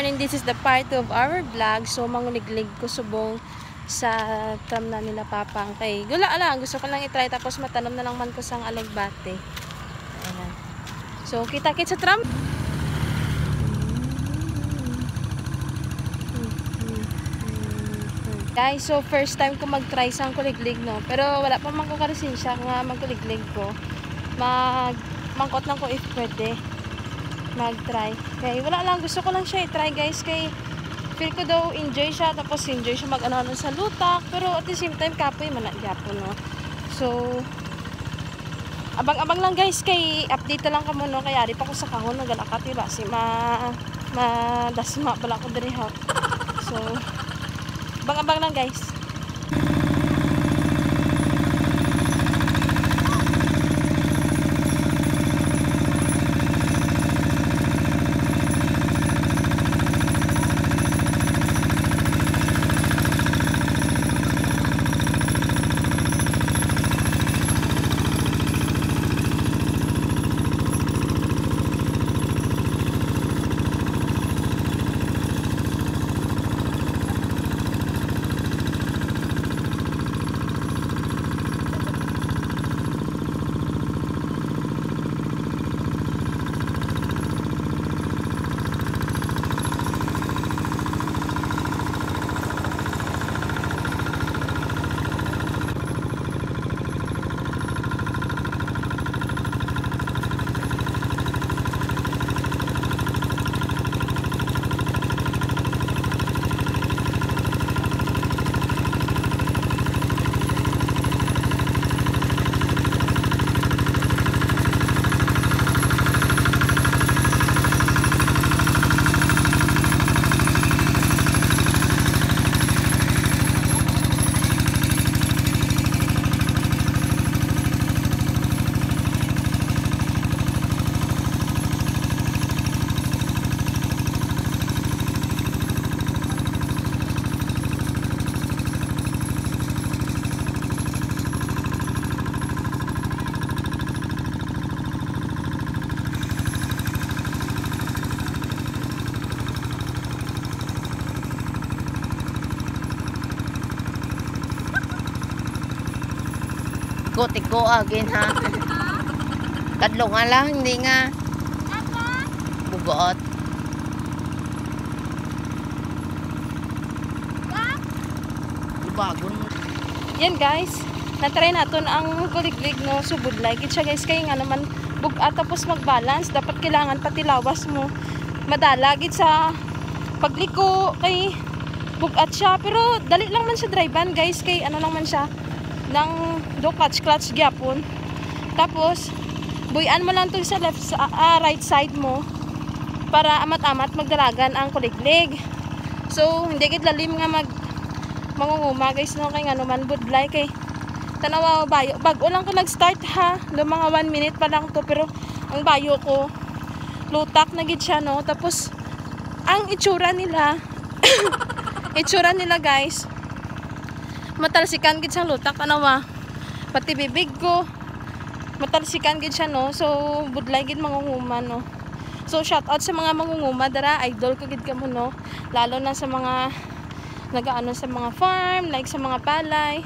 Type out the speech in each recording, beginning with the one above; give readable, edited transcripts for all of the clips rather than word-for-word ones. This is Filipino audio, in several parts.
morning, this is the part of our vlog. So manguliglig ko subong sa tram na nila papang kay gula lang, gusto ko lang i-try tapos matanom na lang man ko sang alagbate. Ayan. So kita-kit sa tram. Guys, so first time ko mag-try sang kuliglig, no, pero wala pa man ko karesensya nga magkuliglig ko. Mangkot lang ko if pwede mag-try. Kaya wala lang, gusto ko lang siya i-try guys, kay feel ko daw enjoy siya, tapos enjoy siya mag-ano sa lutak, pero at the same time kapoy man nagyapon, no. So abang-abang lang guys, kay update lang kamo, no, kaya di pa ko sa kahon nagalakat diba si dasma bala ko diri ha. So abang-abang lang guys. Tiko again ha. Kadlo nga lang, hindi nga bugot. Bago. Yan guys, na-try natin ang kuliglig, no, subudlay gid siya guys, kay nga naman bugat tapos mag-balance, dapat kailangan pati lawas mo madala gid sa pagliko, kay bugat siya, pero dali lang man siya drivean guys, kay ano lang man siya ng do clutch gyapon. Tapos buyan mo lang to sa right side mo para amat-amat magdalagan ang kuliglig. So hindi gid lalim nga mangunguma guys, no, kay nga naman budlay, kay tanawa bago lang ko nag-start ha, do mga 1 minute pa lang to, pero ang bayo ko lutak na gid siya, no. Tapos ang itsura nila itsura nila guys, matalsikan gid sa lutak, tanawa pati bibig ko matalsikan gid siya, no. So budlay gid mangunguma, no. So shout out sa mga mangunguma dara, idol ko gid kamo, no, lalo na sa mga nagaano sa mga farm, like sa mga palay.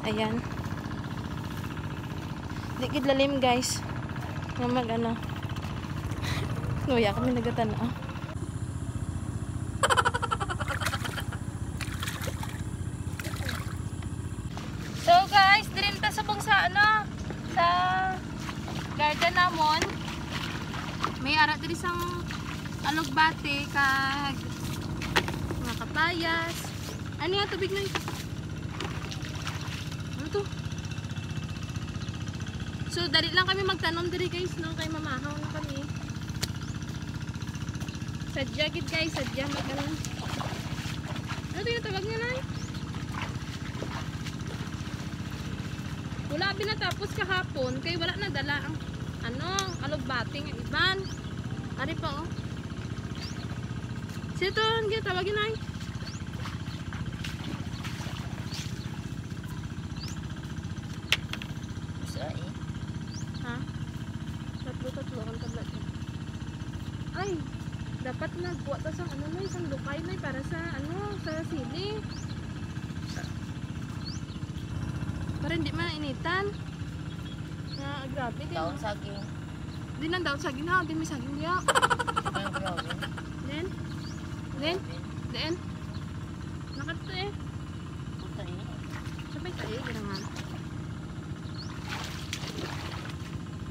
Ayan, di gid lalim guys nga mag-ano. Nuya kami nagatanaw. So guys, dirin ta sa bungsa ano, sa garden namon. May ara diri sang alagbate kag mga kapayas. Ano yung tubig na ito? Ano to? So dali lang kami magtanom diri guys, no, kay mamahaw na kami. Sadya gid guys, sadya mag-ano. Ano to yung tawag niya na? Wala binatapos kahapon, kay wala nagdala ang ano, alugbating ang iban. Ari pa oh. Sito, ang tawagin ay. Ha? Tatlo ang tablet. Ay, Dapat nagkuha ta sa ano may isang lukay may para sa ano sa sili. Para hindi mainitan. Na grabe din. Daon saging. Di na daw saging ha, di may saging diya. Ang grabe. Then. Nakadto eh. Puta eh. Sabay tayo ginaman.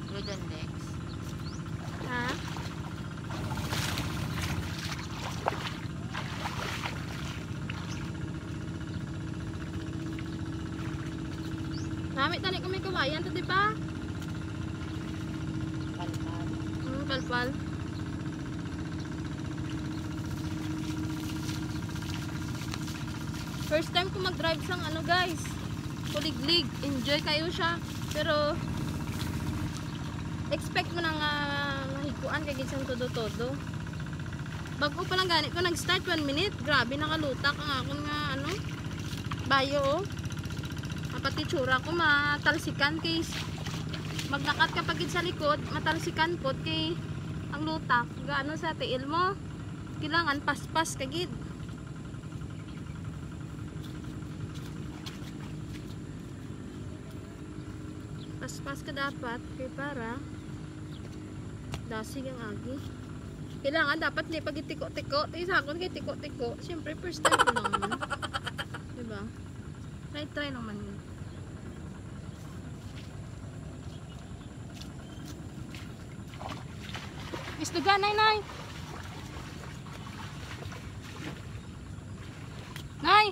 Good and next. Ha? Namit tani ko may kawayan to di ba? Kalpal. Kalpal. First time ko mag-drive sang ano guys. Kuliglig. Enjoy kayo siya. Pero expect mo na nga mahikuan kay gisang todo-todo. Bago pa lang ganit ko nag-start 1 minute. Grabe nakalutak ang akong nga ano bayo oh. Pati tsura ko matalsikan kay magnakat kapag sa likod matalsikan po kay ang lutak gaano sa tiil mo kailangan paspas kagid paspas ka dapat kay para dasig ang agi kailangan dapat di pag itiko-tiko isakon kay tiko-tiko syempre first time ko lang man diba try naman yun. Isduga, nay. Nay!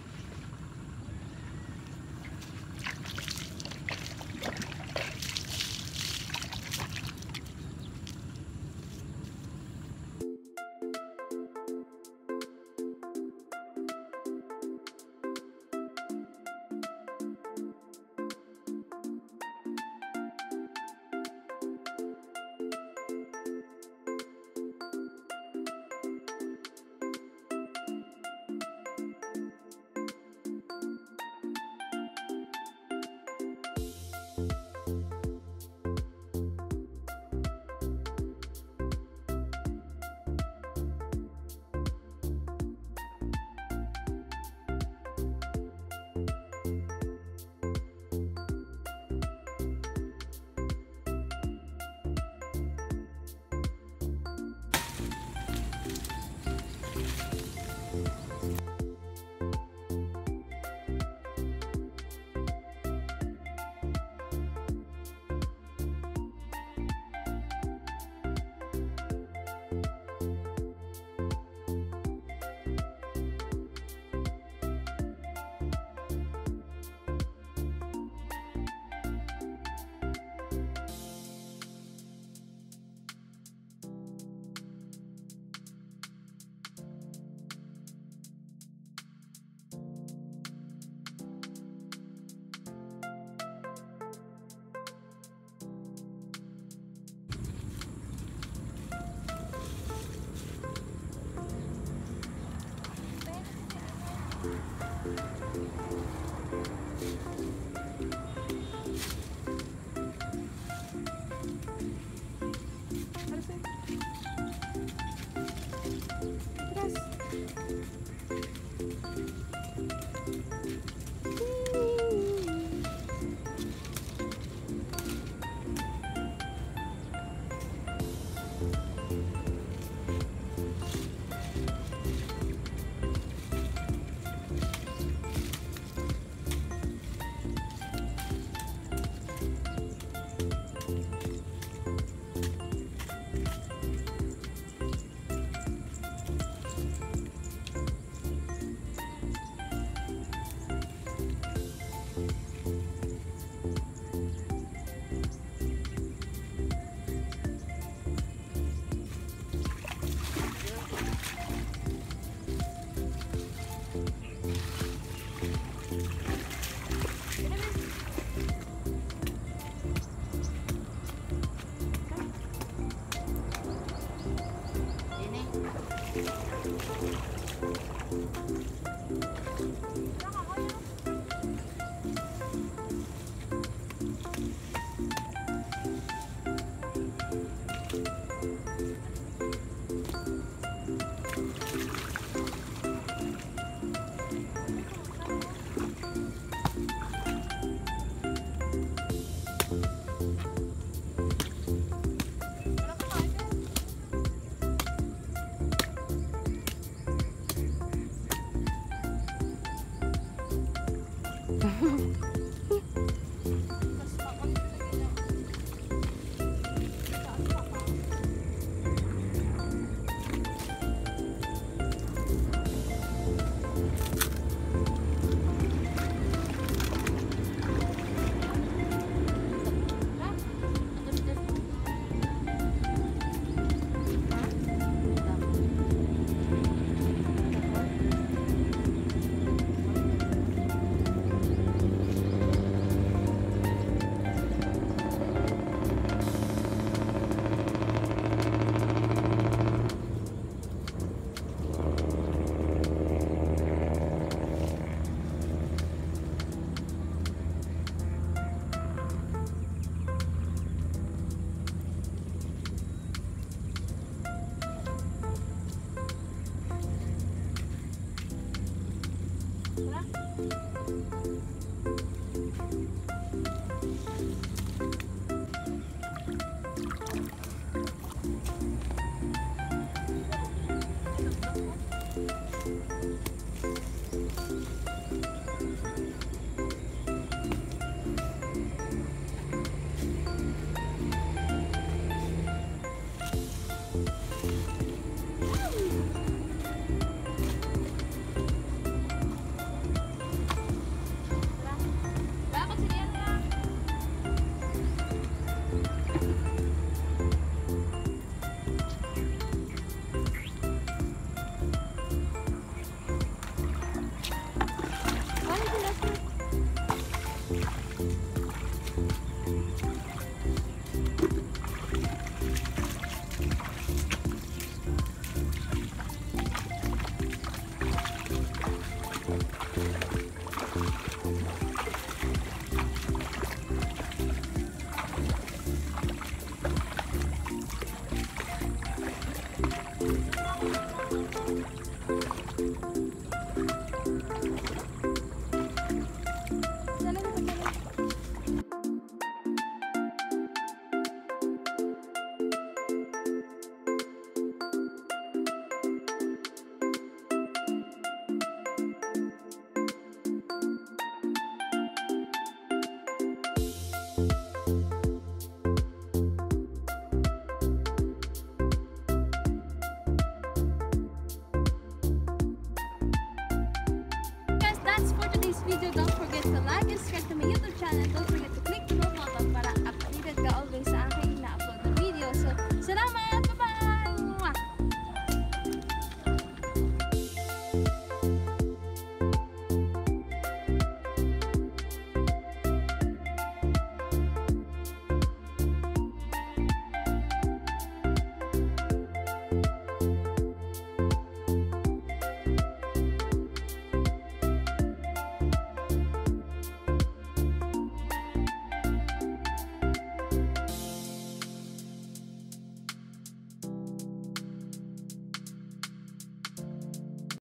Video, don't forget to like and subscribe to my YouTube channel. Don't